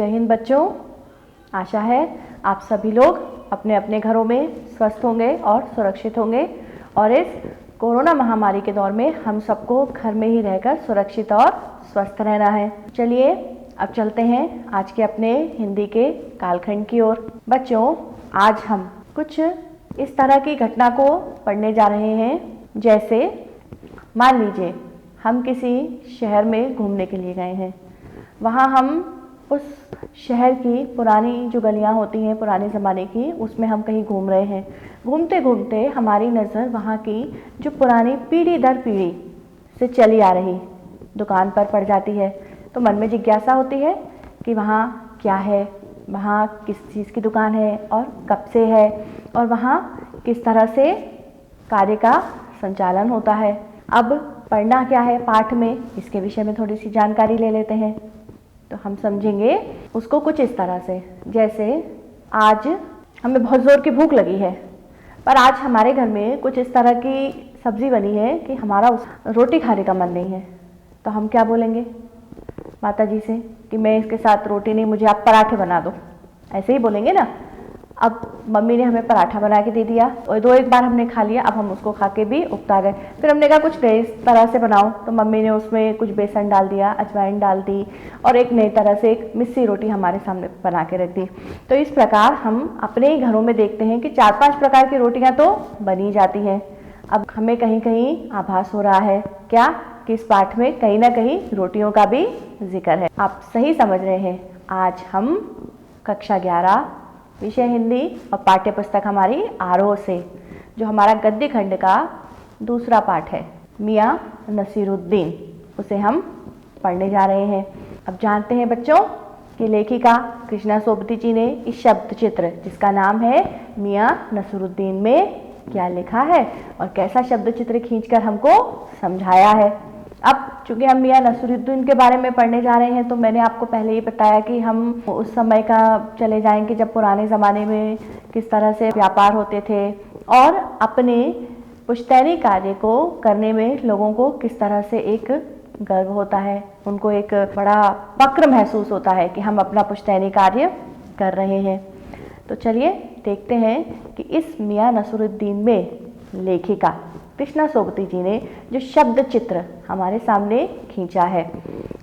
जय हिंद बच्चों। आशा है आप सभी लोग अपने अपने घरों में स्वस्थ होंगे और सुरक्षित होंगे और इस कोरोना महामारी के दौर में हम सबको घर में ही रहकर सुरक्षित और स्वस्थ रहना है। चलिए अब चलते हैं आज के अपने हिंदी के कालखंड की ओर। बच्चों, आज हम कुछ इस तरह की घटना को पढ़ने जा रहे हैं, जैसे मान लीजिए हम किसी शहर में घूमने के लिए गए हैं। वहाँ हम उस शहर की पुरानी जो गलियाँ होती हैं पुराने ज़माने की, उसमें हम कहीं घूम रहे हैं। घूमते घूमते हमारी नज़र वहाँ की जो पुरानी पीढ़ी दर पीढ़ी से चली आ रही दुकान पर पड़ जाती है। तो मन में जिज्ञासा होती है कि वहाँ क्या है, वहाँ किस चीज़ की दुकान है और कब से है और वहाँ किस तरह से कार्य का संचालन होता है। अब पढ़ना क्या है पाठ में, इसके विषय में थोड़ी सी जानकारी ले लेते हैं तो हम समझेंगे उसको कुछ इस तरह से, जैसे आज हमें बहुत ज़ोर की भूख लगी है, पर आज हमारे घर में कुछ इस तरह की सब्ज़ी बनी है कि हमारा उस रोटी खाने का मन नहीं है। तो हम क्या बोलेंगे माता जी से कि मैं इसके साथ रोटी नहीं, मुझे आप पराठे बना दो, ऐसे ही बोलेंगे ना। अब मम्मी ने हमें पराठा बना के दे दिया और एक बार हमने खा लिया, अब हम उसको खा के भी उकता गए। फिर हमने कहा कुछ नई तरह से बनाओ, तो मम्मी ने उसमें कुछ बेसन डाल दिया, अजवाइन डाल दी और एक नई तरह से एक मिस्सी रोटी हमारे सामने बना के रख दी। तो इस प्रकार हम अपने ही घरों में देखते हैं कि 4-5 प्रकार की रोटियाँ तो बनी जाती हैं। अब हमें कहीं कहीं आभास हो रहा है क्या कि इस पाठ में कहीं ना कहीं रोटियों का भी जिक्र है। आप सही समझ रहे हैं। आज हम कक्षा 11 विषय हिंदी और पाठ्य पुस्तक हमारी आरोह से, जो हमारा गद्य खंड का दूसरा पाठ है मियाँ नसीरुद्दीन, उसे हम पढ़ने जा रहे हैं। अब जानते हैं बच्चों कि लेखिका कृष्णा सोबती जी ने इस शब्द चित्र जिसका नाम है मियाँ नसीरुद्दीन में क्या लिखा है और कैसा शब्द चित्र खींचकर हमको समझाया है। अब चूंकि हम मियाँ नसीरुद्दीन के बारे में पढ़ने जा रहे हैं, तो मैंने आपको पहले ही बताया कि हम उस समय का चले जाएंगे जब पुराने ज़माने में किस तरह से व्यापार होते थे और अपने पुश्तैनी कार्य को करने में लोगों को किस तरह से एक गर्व होता है, उनको एक बड़ा फक्र महसूस होता है कि हम अपना पुश्तैनी कार्य कर रहे हैं। तो चलिए देखते हैं कि इस मियाँ नसीरुद्दीन में लेखिका कृष्णा सोबती जी ने जो शब्द चित्र हमारे सामने खींचा है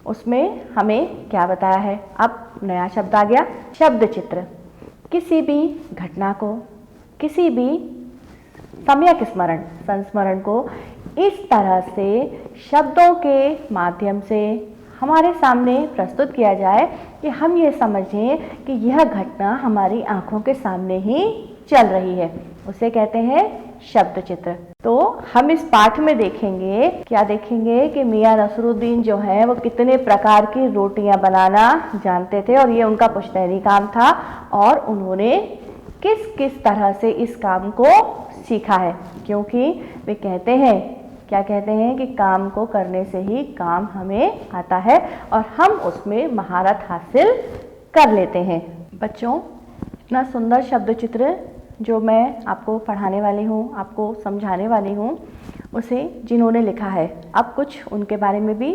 उसमें हमें क्या बताया है। अब नया शब्द आ गया, शब्द चित्र। किसी भी घटना को, किसी भी सम्यक स्मरण संस्मरण को इस तरह से शब्दों के माध्यम से हमारे सामने प्रस्तुत किया जाए कि हम ये समझें कि यह घटना हमारी आंखों के सामने ही चल रही है, उसे कहते हैं शब्द चित्र। तो हम इस पाठ में देखेंगे, क्या देखेंगे कि मियाँ नसीरुद्दीन जो है वो कितने प्रकार की रोटियां बनाना जानते थे और ये उनका पुश्तैनी काम था और उन्होंने किस किस तरह से इस काम को सीखा है। क्योंकि वे कहते हैं, क्या कहते हैं कि काम को करने से ही काम हमें आता है और हम उसमें महारत हासिल कर लेते हैं। बच्चों, इतना सुंदर शब्द चित्र जो मैं आपको पढ़ाने वाली हूँ, आपको समझाने वाली हूँ, उसे जिन्होंने लिखा है, अब कुछ उनके बारे में भी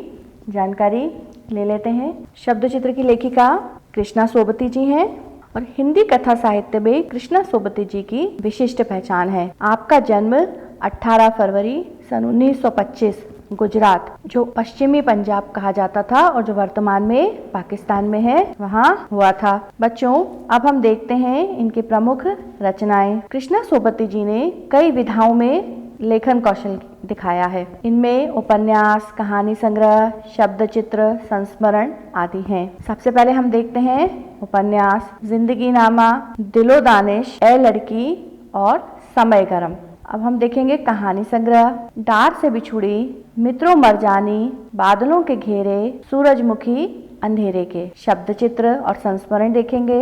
जानकारी ले लेते हैं। शब्द चित्र की लेखिका कृष्णा सोबती जी हैं और हिंदी कथा साहित्य में कृष्णा सोबती जी की विशिष्ट पहचान है। आपका जन्म 18 फरवरी सन 1925 गुजरात, जो पश्चिमी पंजाब कहा जाता था और जो वर्तमान में पाकिस्तान में है, वहाँ हुआ था। बच्चों, अब हम देखते हैं इनकी प्रमुख रचनाएं। कृष्णा सोबती जी ने कई विधाओं में लेखन कौशल दिखाया है। इनमें उपन्यास, कहानी संग्रह, शब्द चित्र, संस्मरण आदि हैं। सबसे पहले हम देखते हैं उपन्यास जिंदगी नामा, दिलो दानिश, ए लड़की और समय गरम। अब हम देखेंगे कहानी संग्रह, डार से बिछुड़ी, मित्रों मरजानी, बादलों के घेरे, सूरजमुखी अंधेरे के। शब्द चित्र और संस्मरण देखेंगे,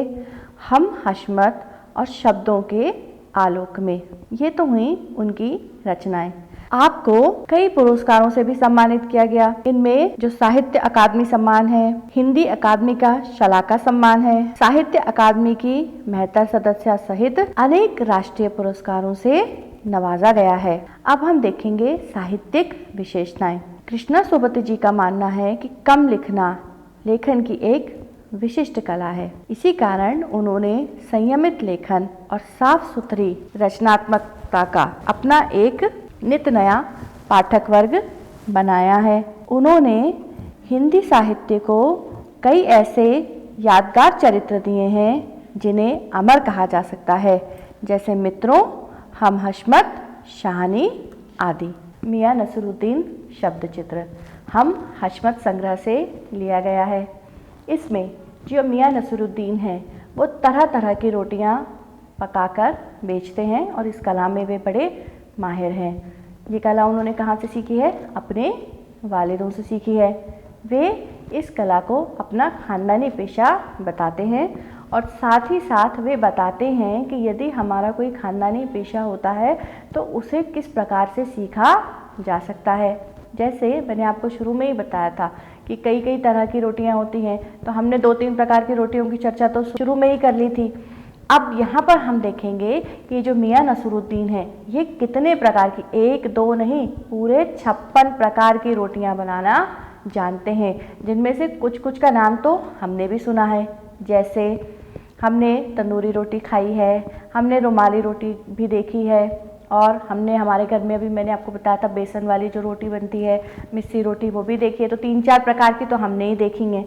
हम हशमत और शब्दों के आलोक में। ये तो हुई उनकी रचनाएं। आपको कई पुरस्कारों से भी सम्मानित किया गया। इनमें जो साहित्य अकादमी सम्मान है, हिंदी अकादमी का शलाका सम्मान है, साहित्य अकादमी की मेहतर सदस्य सहित अनेक राष्ट्रीय पुरस्कारों से नवाजा गया है। अब हम देखेंगे साहित्यिक विशेषताएं। कृष्णा सोबती जी का मानना है कि कम लिखना लेखन की एक विशिष्ट कला है। इसी कारण उन्होंने संयमित लेखन और साफ सुथरी रचनात्मकता का अपना एक नित नया पाठक वर्ग बनाया है। उन्होंने हिंदी साहित्य को कई ऐसे यादगार चरित्र दिए हैं जिन्हें अमर कहा जा सकता है, जैसे मित्रों, हम हशमत, शाहनी आदि। मियां नसरुद्दीन शब्द चित्र हम हशमत संग्रह से लिया गया है। इसमें जो मियां नसरुद्दीन हैं वो तरह तरह की रोटियां पकाकर बेचते हैं और इस कला में वे बड़े माहिर हैं। ये कला उन्होंने कहाँ से सीखी है? अपने वालिदों से सीखी है। वे इस कला को अपना खानदानी पेशा बताते हैं और साथ ही साथ वे बताते हैं कि यदि हमारा कोई खानदानी पेशा होता है तो उसे किस प्रकार से सीखा जा सकता है। जैसे मैंने आपको शुरू में ही बताया था कि कई कई तरह की रोटियां होती हैं, तो हमने 2-3 प्रकार की रोटियों की चर्चा तो शुरू में ही कर ली थी। अब यहाँ पर हम देखेंगे कि जो मियां नसरुद्दीन है ये कितने प्रकार की, 1-2 नहीं, पूरे 56 प्रकार की रोटियां बनाना जानते हैं, जिनमें से कुछ कुछ का नाम तो हमने भी सुना है। जैसे हमने तंदूरी रोटी खाई है, हमने रुमाली रोटी भी देखी है, और हमने हमारे घर में अभी मैंने आपको बताया था बेसन वाली जो रोटी बनती है, मिस्सी रोटी, वो भी देखी है। तो 3-4 प्रकार की तो हमने ही देखी हैं।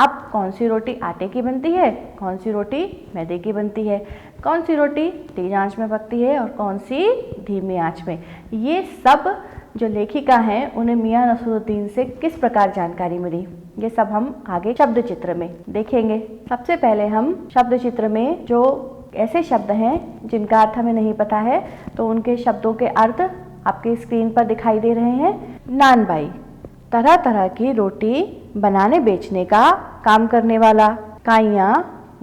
अब कौन सी रोटी आटे की बनती है, कौन सी रोटी मैदे की बनती है, कौन सी रोटी तेज आंच में पकती है और कौन सी धीमी आंच में, ये सब जो लेखिका हैं उन्हें मियां नसरुद्दीन से किस प्रकार जानकारी मिली, ये सब हम आगे शब्द चित्र में देखेंगे। सबसे पहले हम शब्द चित्र में जो ऐसे शब्द हैं जिनका अर्थ हमें नहीं पता है, तो उनके शब्दों के अर्थ आपके स्क्रीन पर दिखाई दे रहे हैं। नानबाई, तरह तरह की रोटी बनाने बेचने का काम करने वाला। काइयाँ,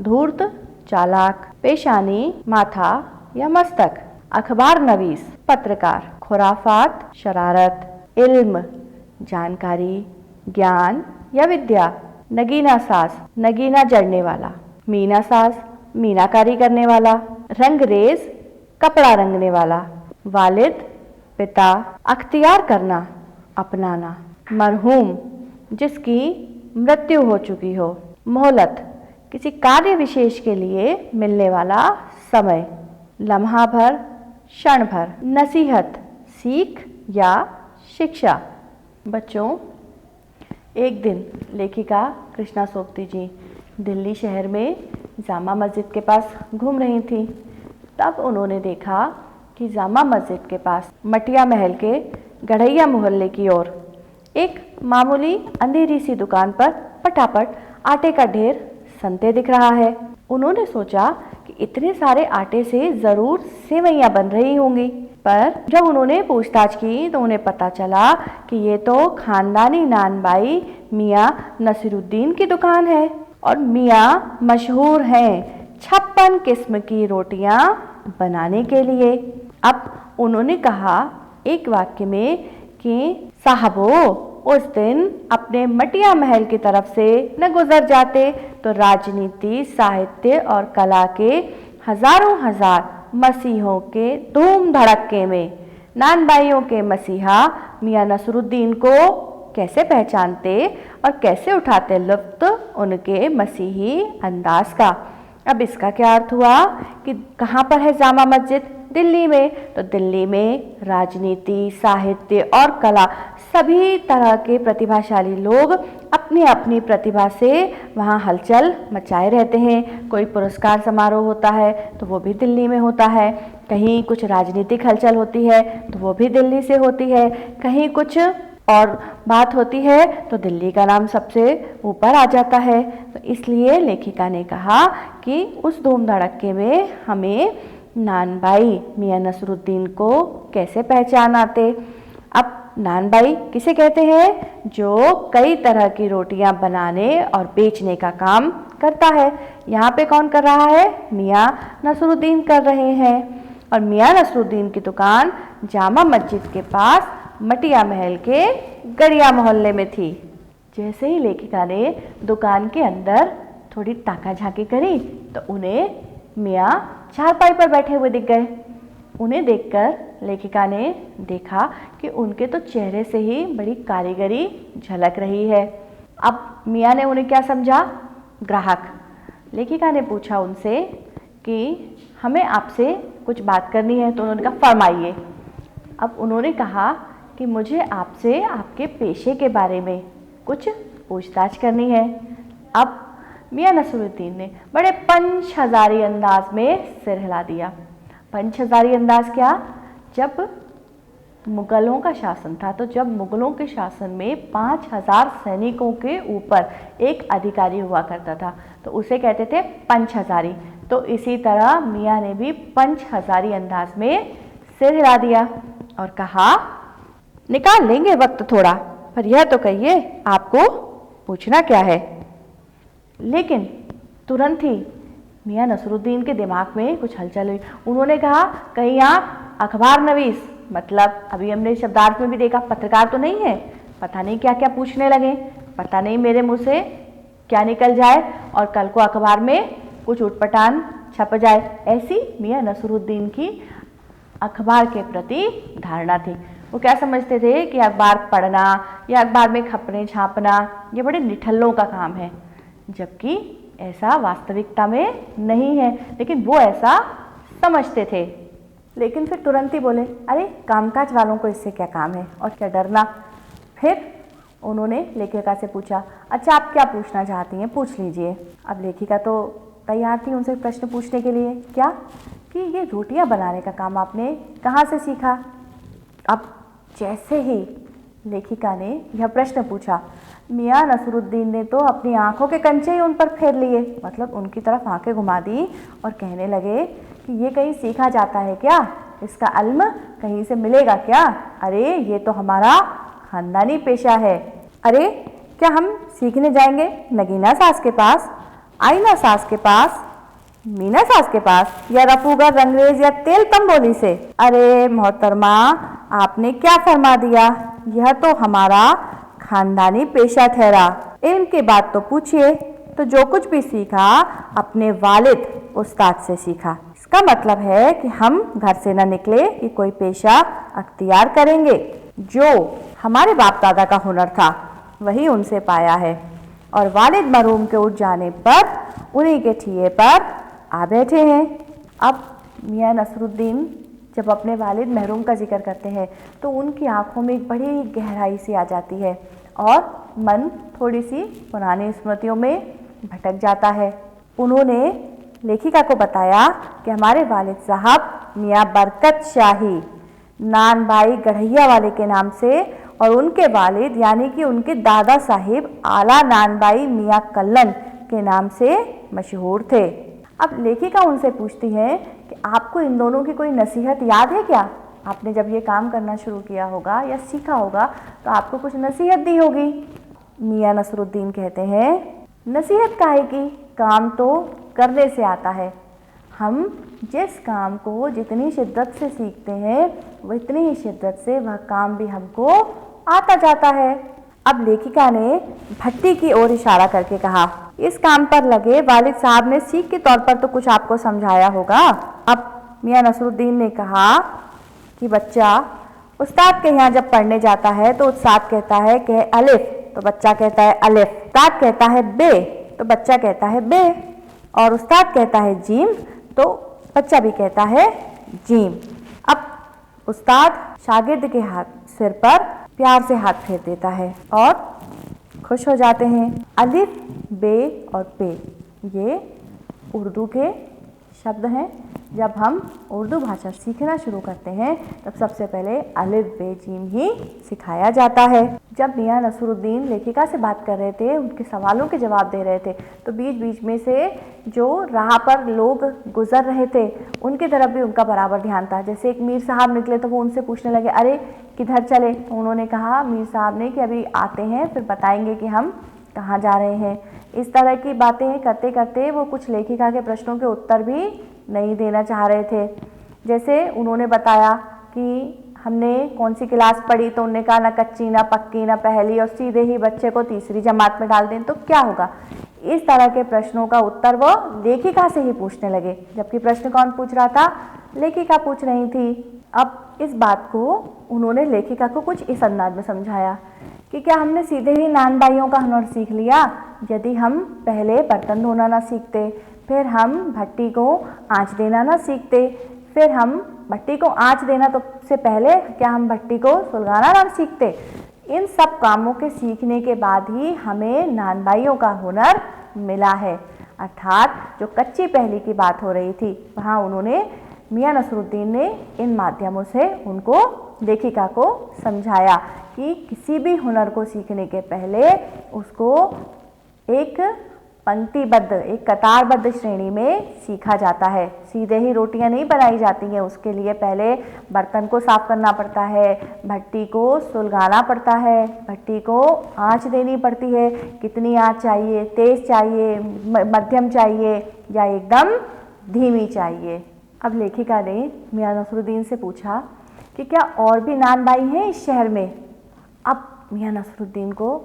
धूर्त, चालाक। पेशानी, माथा या मस्तक। अखबार नवीस, पत्रकार। खुराफात, शरारत। इल्म, जानकारी, ज्ञान या विद्या। नगीना साज, नगीना जड़ने वाला। मीना साज, मीनाकारी करने वाला। रंगरेज, कपड़ा रंगने वाला। वालिद, पिता। अख्तियार करना, अपनाना। मरहूम, जिसकी मृत्यु हो चुकी हो। मोहलत, किसी कार्य विशेष के लिए मिलने वाला समय। लम्हा भर, क्षण भर। नसीहत, सीख या शिक्षा। बच्चों, एक दिन लेखिका कृष्णा सोबती जी दिल्ली शहर में जामा मस्जिद के पास घूम रही थी। तब उन्होंने देखा कि जामा मस्जिद के पास मटिया महल के गढ़ैया मोहल्ले की ओर एक मामूली अंधेरी सी दुकान पर पटापट आटे का ढेर सनते दिख रहा है। उन्होंने सोचा कि इतने सारे आटे से ज़रूर सेवइयाँ बन रही होंगी, पर जब उन्होंने पूछताछ की तो उन्हें पता चला कि ये तो खानदानी नानबाई मियां नसीरुद्दीन की दुकान है और मियां मशहूर हैं 56 किस्म की रोटियां बनाने के लिए। अब उन्होंने कहा एक वाक्य में कि साहबो, उस दिन अपने मटिया महल की तरफ से न गुजर जाते तो राजनीति, साहित्य और कला के हजारों हजार मसीहों के धूम धड़क्के में नानबाइयों के मसीहा मियां नसरुद्दीन को कैसे पहचानते और कैसे उठाते लुत्फ उनके मसीही अंदाज का। अब इसका क्या अर्थ हुआ कि कहाँ पर है जामा मस्जिद? दिल्ली में। तो दिल्ली में राजनीति, साहित्य और कला, सभी तरह के प्रतिभाशाली लोग अपनी अपनी प्रतिभा से वहाँ हलचल मचाए रहते हैं। कोई पुरस्कार समारोह होता है तो वो भी दिल्ली में होता है, कहीं कुछ राजनीतिक हलचल होती है तो वो भी दिल्ली से होती है, कहीं कुछ और बात होती है तो दिल्ली का नाम सबसे ऊपर आ जाता है। तो इसलिए लेखिका ने कहा कि उस धूम धड़क्के में हमें नानबाई मियां नसरुद्दीन को कैसे पहचान आते। अब नानबाई किसे कहते हैं? जो कई तरह की रोटियां बनाने और बेचने का काम करता है। यहाँ पे कौन कर रहा है? मियां नसरुद्दीन कर रहे हैं। और मियां नसरुद्दीन की दुकान जामा मस्जिद के पास मटिया महल के गढ़िया मोहल्ले में थी। जैसे ही लेखिका ने दुकान के अंदर थोड़ी ताका झाकी करी तो उन्हें मियाँ चारपाई पर बैठे हुए दिख गए। उन्हें देखकर लेखिका ने देखा कि उनके तो चेहरे से ही बड़ी कारीगरी झलक रही है। अब मियाँ ने उन्हें क्या समझा ग्राहक। लेखिका ने पूछा उनसे कि हमें आपसे कुछ बात करनी है, तो उन्होंने कहा फरमाइए। अब उन्होंने कहा कि मुझे आपसे आपके पेशे के बारे में कुछ पूछताछ करनी है। अब मियां नसरुद्दीन ने बड़े पंच हजारी अंदाज में सिर हिला दिया। पंच हजारी अंदाज क्या? जब मुगलों का शासन था, तो जब मुगलों के शासन में 5000 सैनिकों के ऊपर एक अधिकारी हुआ करता था, तो उसे कहते थे पंच हजारी। तो इसी तरह मियां ने भी पंच हजारी अंदाज में सिर हिला दिया और कहा, निकाल लेंगे वक्त थोड़ा, पर यह तो कहिए आपको पूछना क्या है। लेकिन तुरंत ही मियां नसरुद्दीन के दिमाग में कुछ हलचल हुई। उन्होंने कहा, कहीं आप अखबार नवीस, मतलब अभी हमने शब्दार्थ में भी देखा पत्रकार तो नहीं है, पता नहीं क्या क्या पूछने लगे, पता नहीं मेरे मुंह से क्या निकल जाए और कल को अखबार में कुछ उटपटांग छप जाए। ऐसी मियां नसरुद्दीन की अखबार के प्रति धारणा थी। वो क्या समझते थे कि अखबार पढ़ना या अखबार में खपने छापना ये बड़े निठल्लों का काम है, जबकि ऐसा वास्तविकता में नहीं है, लेकिन वो ऐसा समझते थे। लेकिन फिर तुरंत ही बोले, अरे कामकाज वालों को इससे क्या काम है और क्या डरना। फिर उन्होंने लेखिका से पूछा, अच्छा आप क्या पूछना चाहती हैं, पूछ लीजिए। अब लेखिका तो तैयार थी उनसे प्रश्न पूछने के लिए। क्या? कि ये रोटियां बनाने का काम आपने कहाँ से सीखा? अब जैसे ही लेखिका ने यह प्रश्न पूछा, मियां नसरुद्दीन ने तो अपनी आंखों के कंचे ही उन पर फेर लिए, मतलब उनकी तरफ आंखें घुमा दी और कहने लगे कि ये कहीं सीखा जाता है क्या? इसका इल्म कहीं से मिलेगा क्या? अरे ये तो हमारा खानदानी पेशा है। अरे क्या हम सीखने जाएंगे नगीना सास के पास, आईना सास के पास, मीना सास के पास, या रफूगर रंगरेज या तेल तंबोली से? अरे मोहतरमा, आपने क्या फरमा दिया? यह तो हमारा खानदानी पेशा ठहरा। इल्म की बात तो पूछिए। तो जो कुछ भी सीखा अपने वालिद उस्ताद से सीखा। इसका मतलब है कि हम घर से न निकले कि कोई पेशा अख्तियार करेंगे। जो हमारे बाप दादा का हुनर था वही उनसे पाया है, और वालिद मरहूम के उठ जाने पर उन्हीं के ठिये पर आ बैठे हैं। अब मियां नसरुद्दीन जब अपने वालिद मरहूम का जिक्र करते हैं तो उनकी आंखों में एक बड़ी गहराई सी आ जाती है और मन थोड़ी सी पुरानी स्मृतियों में भटक जाता है। उन्होंने लेखिका को बताया कि हमारे वालिद साहब मियां बरकत शाही नान भाई गढ़ैया वाले के नाम से, और उनके वालिद यानी कि उनके दादा साहिब आला नानबाई मियां कल्लन के नाम से मशहूर थे। अब लेखिका उनसे पूछती है कि आपको इन दोनों की कोई नसीहत याद है क्या? आपने जब ये काम करना शुरू किया होगा या सीखा होगा तो आपको कुछ नसीहत दी होगी। मियां नसरुद्दीन कहते हैं, नसीहत काहे की, काम तो करने से आता है। हम जिस काम को जितनी शिद्दत से सीखते हैं वो इतनी ही शिद्दत से वह काम भी हमको आता जाता है। अब लेखिका ने भट्टी की ओर इशारा करके कहा, इस काम पर लगे वालिद साहब ने सीख के तौर पर तो कुछ आपको समझाया होगा। अब मियां नसरुद्दीन ने कहा कि बच्चा उस्ताद के यहाँ जब पढ़ने जाता है तो उस्ताद कहता है कि अलिफ, तो बच्चा कहता है अलिफ। उस्ताद कहता है बे, तो बच्चा कहता है बे। और उस्ताद कहता है जीम, तो बच्चा भी कहता है जीम। अब उस्ताद शागिर्द के सिर पर प्यार से हाथ फेर देता है और खुश हो जाते हैं। अलिफ, बे और पे ये उर्दू के शब्द हैं। जब हम उर्दू भाषा सीखना शुरू करते हैं तब सबसे पहले अलिफ बे जीम ही सिखाया जाता है। जब मियां नसरुद्दीन लेखिका से बात कर रहे थे, उनके सवालों के जवाब दे रहे थे, तो बीच बीच में से जो राह पर लोग गुजर रहे थे उनकी तरफ भी उनका बराबर ध्यान था। जैसे एक मीर साहब निकले तो वो उनसे पूछने लगे, अरे किधर चले? तो उन्होंने कहा मीर साहब ने कि अभी आते हैं फिर बताएंगे कि हम कहाँ जा रहे हैं। इस तरह की बातें करते करते वो कुछ लेखिका के प्रश्नों के उत्तर भी नहीं देना चाह रहे थे। जैसे उन्होंने बताया कि हमने कौन सी क्लास पढ़ी, तो उन्होंने कहा ना कच्ची ना पक्की ना पहली, और सीधे ही बच्चे को तीसरी जमात में डाल दें तो क्या होगा। इस तरह के प्रश्नों का उत्तर वो लेखिका से ही पूछने लगे, जबकि प्रश्न कौन पूछ रहा था? लेखिका पूछ रही थी। अब इस बात को उन्होंने लेखिका को कुछ इस अंदाज में समझाया कि क्या हमने सीधे ही नानबाइयों का हुनर सीख लिया? यदि हम पहले बर्तन धोना ना सीखते, फिर हम भट्टी को आँच देना ना सीखते, फिर हम भट्टी को आँच देना तो से पहले क्या हम भट्टी को सुलगाना ना सीखते? इन सब कामों के सीखने के बाद ही हमें नानबाइयों का हुनर मिला है। अर्थात जो कच्ची पहली की बात हो रही थी, वहाँ उन्होंने मियाँ नसरुद्दीन ने इन माध्यमों से उनको लेखिका को समझाया कि किसी भी हुनर को सीखने के पहले उसको एक पंक्तिबद्ध, एक कतारबद्ध श्रेणी में सीखा जाता है। सीधे ही रोटियां नहीं बनाई जाती हैं, उसके लिए पहले बर्तन को साफ करना पड़ता है, भट्टी को सुलगाना पड़ता है, भट्टी को आंच देनी पड़ती है। कितनी आंच चाहिए? तेज चाहिए, मध्यम चाहिए या एकदम धीमी चाहिए? अब लेखिका ने मियाँ नसरुद्दीन से पूछा कि क्या और भी नानबाई हैं इस शहर में? अब मियाँ नसरुद्दीन को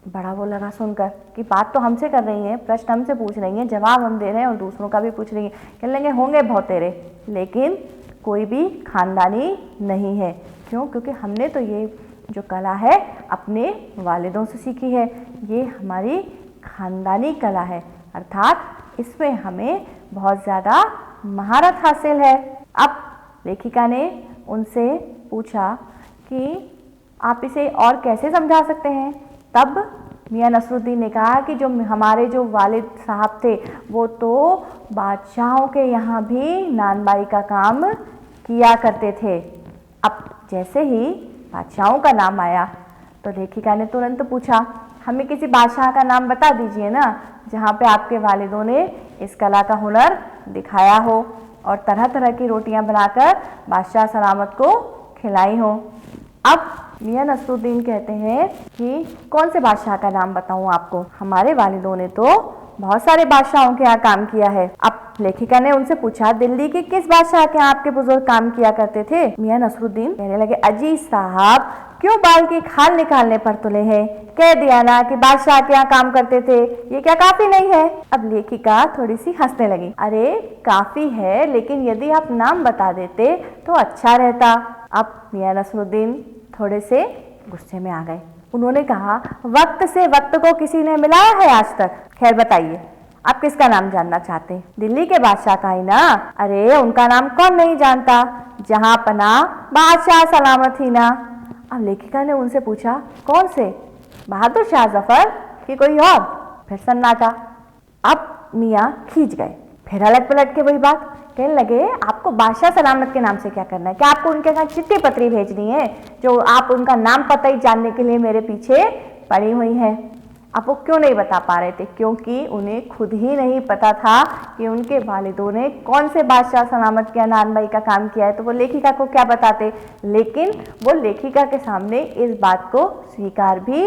बड़ा वो लगा सुनकर कि बात तो हमसे कर रही हैं, प्रश्न हमसे पूछ रही हैं, जवाब हम दे रहे हैं और दूसरों का भी पूछ रही हैं। कहने लगे होंगे बहुत तेरे, लेकिन कोई भी खानदानी नहीं है। क्यों? क्योंकि हमने तो ये जो कला है अपने वालिदों से सीखी है, ये हमारी खानदानी कला है, अर्थात इसमें हमें बहुत ज़्यादा महारत हासिल है। अब लेखिका ने उनसे पूछा कि आप इसे और कैसे समझा सकते हैं? तब मियाँ नसरुद्दीन ने कहा कि जो हमारे जो वालिद साहब थे वो तो बादशाहों के यहाँ भी नानबाई का काम किया करते थे। अब जैसे ही बादशाहों का नाम आया तो लेखिका ने तुरंत पूछा, हमें किसी बादशाह का नाम बता दीजिए ना, जहाँ पे आपके वालिदों ने इस कला का हुनर दिखाया हो और तरह तरह की रोटियां बनाकर बादशाह सलामत को खिलाई हो। अब मियाँ नसरुद्दीन कहते हैं कि कौन से बादशाह का नाम बताऊं आपको? हमारे वालिदों ने तो बहुत सारे बादशाहों के यहाँ काम किया है। अब लेखिका ने उनसे पूछा, दिल्ली के किस बादशाह के यहाँ आपके बुजुर्ग काम किया करते थे? मियाँ नसरुद्दीन कहने लगे, अजीज साहब क्यों बाल की खाल निकालने पर तुले हैं? कह दिया ना कि बादशाह के यहाँ काम करते थे, ये क्या काफी नहीं है? अब लेखिका थोड़ी सी हंसने लगी, अरे काफी है, लेकिन यदि आप नाम बता देते तो अच्छा रहता। अब मियाँ नसरुद्दीन थोड़े से गुस्से में आ गए। उन्होंने कहा, वक्त से वक्त को किसी ने मिलाया है आज तक? खैर बताइए, आप किसका नाम जानना चाहते हैं? दिल्ली के बादशाह का ही ना? अरे उनका नाम कौन नहीं जानता, जहां पना बादशाह सलामत ही ना। अब लेखिका ने उनसे पूछा, कौन से? बहादुर शाह जफर कि कोई और? फिर सन्नाटा। अब मियाँ खींच गए, फिर अलग पलट के वही बात कहने लगे, आपको बादशाह सलामत के नाम से क्या करना है? क्या आपको उनके साथ चिट्ठी पत्री भेजनी है जो आप उनका नाम पता ही जानने के लिए मेरे पीछे पड़ी हुई हैं? अब वो क्यों नहीं बता पा रहे थे? क्योंकि उन्हें खुद ही नहीं पता था कि उनके वालिदों ने कौन से बादशाह सलामत के नानबाई का काम किया है, तो वो लेखिका को क्या बताते। लेकिन वो लेखिका के सामने इस बात को स्वीकार भी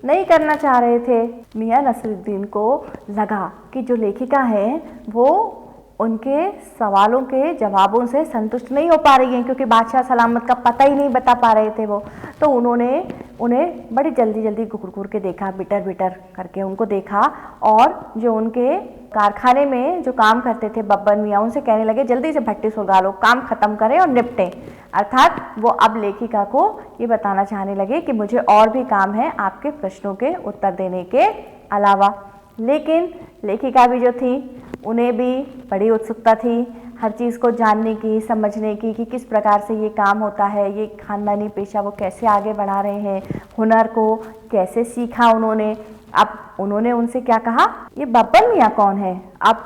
नहीं करना चाह रहे थे। मियाँ नसरुद्दीन को लगा कि जो लेखिका है वो उनके सवालों के जवाबों से संतुष्ट नहीं हो पा रही हैं, क्योंकि बादशाह सलामत का पता ही नहीं बता पा रहे थे वो। तो उन्होंने उन्हें बड़ी जल्दी जल्दी घूर घूर के देखा, बिटर बिटर करके उनको देखा, और जो उनके कारखाने में जो काम करते थे बब्बर मियाँ, उनसे कहने लगे, जल्दी से भट्टी सुलगा लो, काम खत्म करें और निपटें। अर्थात वो अब लेखिका को ये बताना चाहने लगे कि मुझे और भी काम है आपके प्रश्नों के उत्तर देने के अलावा। लेकिन लेखिका भी जो थी उन्हें भी बड़ी उत्सुकता थी हर चीज़ को जानने की, समझने की कि किस प्रकार से ये काम होता है, ये खानदानी पेशा वो कैसे आगे बढ़ा रहे हैं, हुनर को कैसे सीखा उन्होंने। अब उन्होंने उनसे क्या कहा, ये बब्बर मियाँ कौन है? अब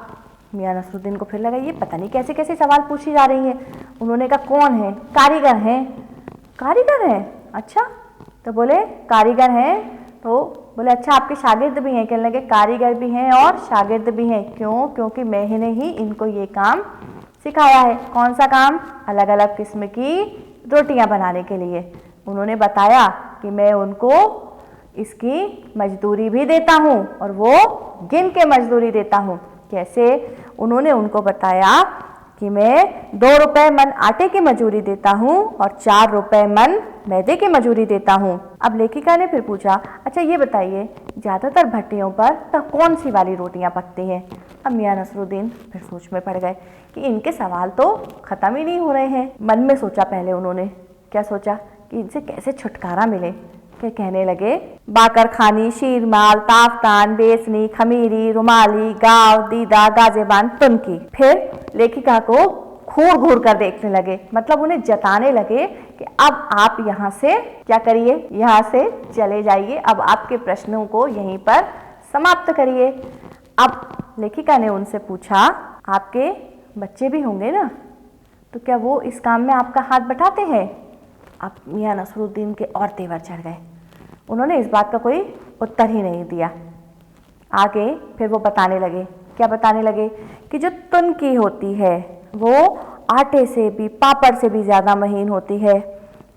मियाँ नसरुद्दीन को फिर लगा ये पता नहीं कैसे कैसे सवाल पूछी जा रही है। उन्होंने कहा कौन है? कारीगर हैं। कारीगर हैं? अच्छा। तो बोले कारीगर हैं, तो बोले अच्छा आपके शागिर्द भी हैं? कहने लगे कारीगर भी हैं और शागिर्द भी हैं। क्यों? क्योंकि मैंने ही इनको ये काम सिखाया है। कौन सा काम? अलग अलग किस्म की रोटियां बनाने के लिए। उन्होंने बताया कि मैं उनको इसकी मजदूरी भी देता हूँ और वो गिन के मजदूरी देता हूँ। कैसे? उन्होंने उनको बताया कि मैं 2 रुपए मन आटे की मजूरी देता हूँ और 4 रुपए मन मैदे की मजूरी देता हूँ। अब लेखिका ने फिर पूछा, अच्छा ये बताइए ज़्यादातर भट्टियों पर तो कौन सी वाली रोटियाँ पकती हैं? अब मियाँ नसरुद्दीन फिर सोच में पड़ गए कि इनके सवाल तो ख़त्म ही नहीं हो रहे हैं। मन में सोचा, पहले उन्होंने क्या सोचा कि इनसे कैसे छुटकारा मिले। फिर कहने लगे, बाकर खानी, शीरमाल, ताफ्तान, बेसनी, खमीरी, रुमाली, गाव, दीदा, गाजेबान, तुनकी। फिर लेखिका को घूर घूर कर देखने लगे, मतलब उन्हें जताने लगे कि अब आप यहाँ से क्या करिए, यहाँ से चले जाइए, अब आपके प्रश्नों को यहीं पर समाप्त करिए। अब लेखिका ने उनसे पूछा, आपके बच्चे भी होंगे ना, तो क्या वो इस काम में आपका हाथ बटाते हैं? अब मियाँ नसरुद्दीन के और तेवर चढ़ गए, उन्होंने इस बात का कोई उत्तर ही नहीं दिया। आगे फिर वो बताने लगे, क्या बताने लगे कि जो तुनकी होती है वो आटे से भी, पापड़ से भी ज़्यादा महीन होती है।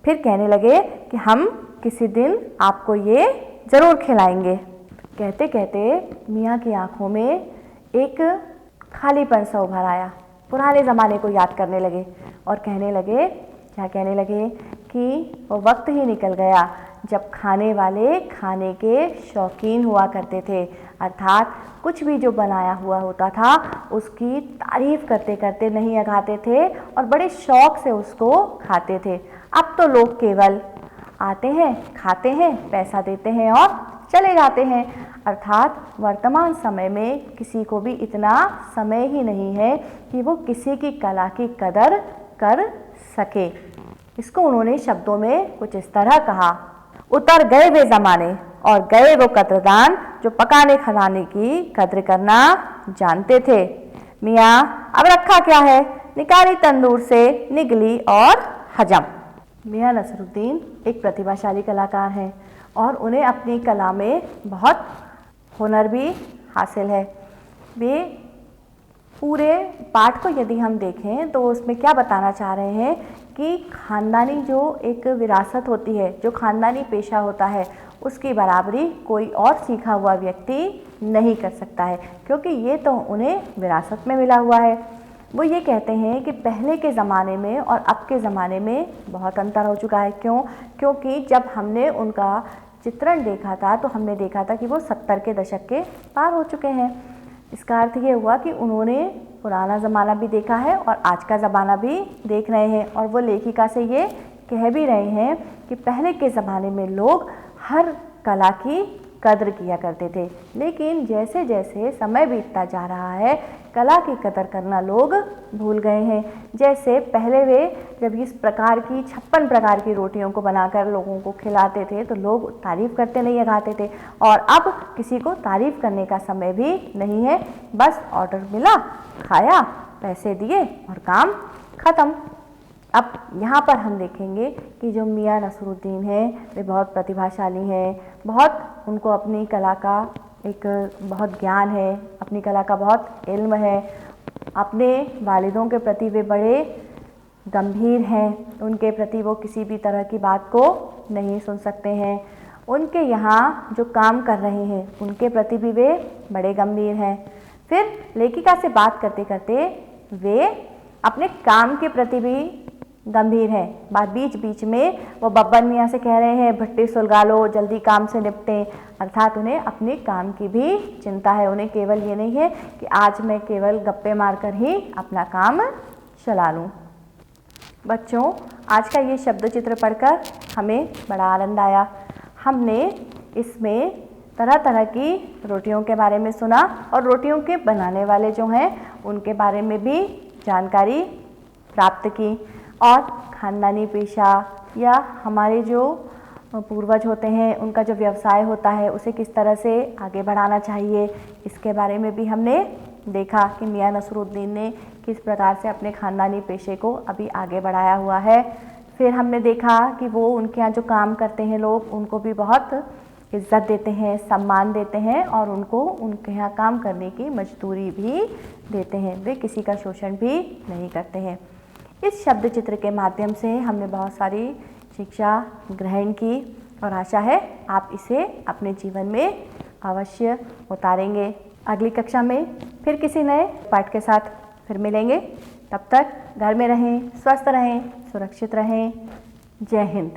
फिर कहने लगे कि हम किसी दिन आपको ये ज़रूर खिलाएंगे। कहते कहते मियाँ की आंखों में एक खालीपन सा उभर आया, पुराने ज़माने को याद करने लगे और कहने लगे, क्या कहने लगे कि वो वक्त ही निकल गया जब खाने वाले खाने के शौकीन हुआ करते थे, अर्थात कुछ भी जो बनाया हुआ होता था उसकी तारीफ करते करते नहीं अघाते थे और बड़े शौक से उसको खाते थे। अब तो लोग केवल आते हैं, खाते हैं, पैसा देते हैं और चले जाते हैं, अर्थात वर्तमान समय में किसी को भी इतना समय ही नहीं है कि वो किसी की कला की कदर कर सके। इसको उन्होंने शब्दों में कुछ इस तरह कहा, उतर गए वे ज़माने और गए वो कद्रदान जो पकाने खिलाने की कद्र करना जानते थे। मियाँ अब रखा क्या है, निकाली तंदूर से निगली और हजम। मियाँ नसरुद्दीन एक प्रतिभाशाली कलाकार हैं और उन्हें अपनी कला में बहुत हुनर भी हासिल है। वे पूरे पाठ को यदि हम देखें तो उसमें क्या बताना चाह रहे हैं कि खानदानी जो एक विरासत होती है, जो खानदानी पेशा होता है, उसकी बराबरी कोई और सीखा हुआ व्यक्ति नहीं कर सकता है, क्योंकि ये तो उन्हें विरासत में मिला हुआ है। वो ये कहते हैं कि पहले के ज़माने में और अब के ज़माने में बहुत अंतर हो चुका है। क्यों? क्योंकि जब हमने उनका चित्रण देखा था तो हमने देखा था कि वो 70 के दशक के पार हो चुके हैं। इसका अर्थ ये हुआ कि उन्होंने पुराना ज़माना भी देखा है और आज का ज़माना भी देख रहे हैं, और वो लेखिका से ये कह भी रहे हैं कि पहले के ज़माने में लोग हर कला की कद्र किया करते थे, लेकिन जैसे जैसे समय बीतता जा रहा है कला की कदर करना लोग भूल गए हैं। जैसे पहले वे जब इस प्रकार की 56 प्रकार की रोटियों को बनाकर लोगों को खिलाते थे तो लोग तारीफ़ करते नहीं अघाते थे, और अब किसी को तारीफ़ करने का समय भी नहीं है, बस ऑर्डर मिला, खाया, पैसे दिए और काम ख़त्म। अब यहाँ पर हम देखेंगे कि जो मियाँ नसरुद्दीन हैं वे बहुत प्रतिभाशाली हैं, बहुत उनको अपनी कला का एक बहुत ज्ञान है, अपनी कला का बहुत इल्म है। अपने वालिदों के प्रति वे बड़े गंभीर हैं, उनके प्रति वो किसी भी तरह की बात को नहीं सुन सकते हैं। उनके यहाँ जो काम कर रहे हैं उनके प्रति भी वे बड़े गंभीर हैं। फिर लेखिका से बात करते करते वे अपने काम के प्रति भी गंभीर है। बात बीच बीच में वो बब्बन मियाँ से कह रहे हैं, भट्टी सुलगा लो, जल्दी काम से निपटें, अर्थात उन्हें अपने काम की भी चिंता है। उन्हें केवल ये नहीं है कि आज मैं केवल गप्पे मारकर ही अपना काम चला लूँ। बच्चों, आज का ये शब्द चित्र पढ़कर हमें बड़ा आनंद आया। हमने इसमें तरह तरह की रोटियों के बारे में सुना और रोटियों के बनाने वाले जो हैं उनके बारे में भी जानकारी प्राप्त की, और खानदानी पेशा या हमारे जो पूर्वज होते हैं उनका जो व्यवसाय होता है उसे किस तरह से आगे बढ़ाना चाहिए, इसके बारे में भी हमने देखा कि मियाँ नसरुद्दीन ने किस प्रकार से अपने खानदानी पेशे को अभी आगे बढ़ाया हुआ है। फिर हमने देखा कि वो उनके यहाँ जो काम करते हैं लोग उनको भी बहुत इज़्ज़त देते हैं, सम्मान देते हैं, और उनको उनके यहाँ काम करने की मजदूरी भी देते हैं। वे किसी का शोषण भी नहीं करते हैं। इस शब्द चित्र के माध्यम से हमने बहुत सारी शिक्षा ग्रहण की और आशा है आप इसे अपने जीवन में अवश्य उतारेंगे। अगली कक्षा में फिर किसी नए पाठ के साथ फिर मिलेंगे। तब तक घर में रहें, स्वस्थ रहें, सुरक्षित रहें। जय हिंद।